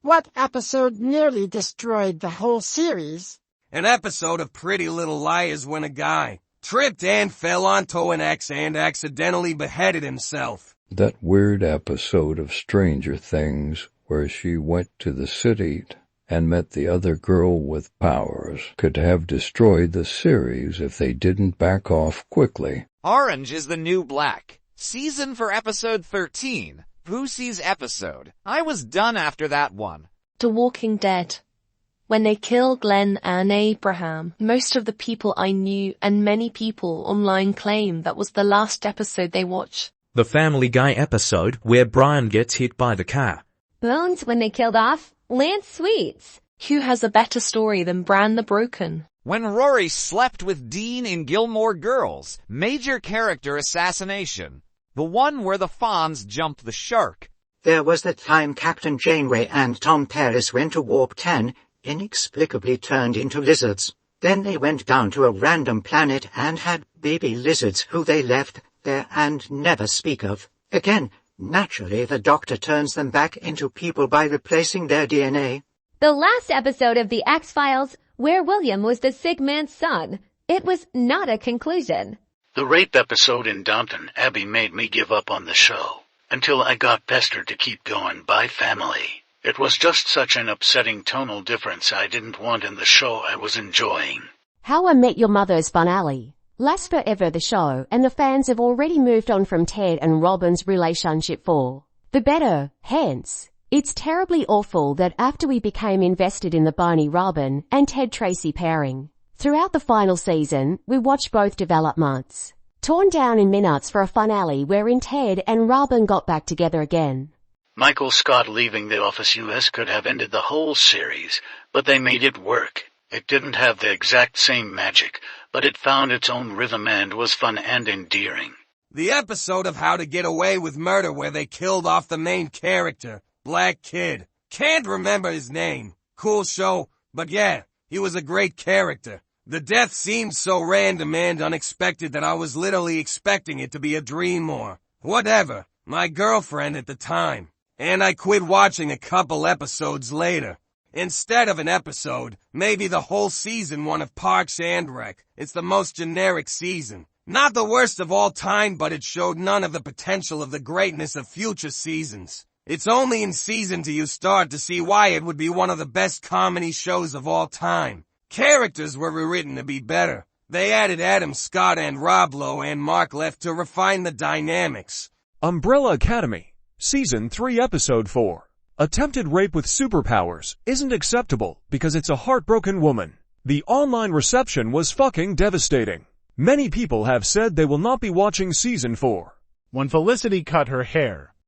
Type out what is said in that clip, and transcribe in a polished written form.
What episode nearly destroyed the whole series? An episode of Pretty Little Liars when a guy tripped and fell onto an X and accidentally beheaded himself. That weird episode of Stranger Things where she went to the city and met the other girl with powers could have destroyed the series if they didn't back off quickly. Orange is the New Black. Season for episode 13. Boosie's episode. I was done after that one. The Walking Dead. When they kill Glenn and Abraham, most of the people I knew and many people online claim that was the last episode they watched. The Family Guy episode where Brian gets hit by the car. Bones when they killed off Lance Sweets. Who has a better story than Bran the Broken? When Rory slept with Dean in Gilmore Girls. Major character assassination. The one where the Fonz jumped the shark. There was the time Captain Janeway and Tom Paris went to Warp 10, inexplicably turned into lizards. Then they went down to a random planet and had baby lizards who they left there and never speak of again. Naturally, the Doctor turns them back into people by replacing their DNA. The last episode of The X-Files, where William was the sick man's son. It was not a conclusion. The rape episode in Downton Abbey made me give up on the show, until I got pestered to keep going by family. It was just such an upsetting tonal difference I didn't want in the show I was enjoying. How I Met Your Mother's finale. Last forever the show, and the fans have already moved on from Ted and Robin's relationship for the better. Hence, it's terribly awful that after we became invested in the Barney Robin and Ted Tracy pairing, throughout the final season, we watched both developments torn down in minutes for a finale wherein Ted and Robin got back together again. Michael Scott leaving The Office US could have ended the whole series, but they made it work. It didn't have the exact same magic, but it found its own rhythm and was fun and endearing. The episode of How to Get Away with Murder where they killed off the main character, Black Kid. Can't remember his name. Cool show, but yeah, he was a great character. The death seemed so random and unexpected that I was literally expecting it to be a dream or whatever. My girlfriend at the time. And I quit watching a couple episodes later. Instead of an episode, maybe the whole season one of Parks and Rec. It's the most generic season. Not the worst of all time, but it showed none of the potential of the greatness of future seasons. It's only in season 2 you start to see why it would be one of the best comedy shows of all time. Characters were rewritten to be better. They added Adam Scott and Rob Lowe and Mark Left to refine the dynamics. Umbrella Academy, Season 3 Episode 4. Attempted rape with superpowers isn't acceptable because it's a heartbroken woman. The online reception was fucking devastating. Many people have said they will not be watching Season 4. When Felicity cut her hair,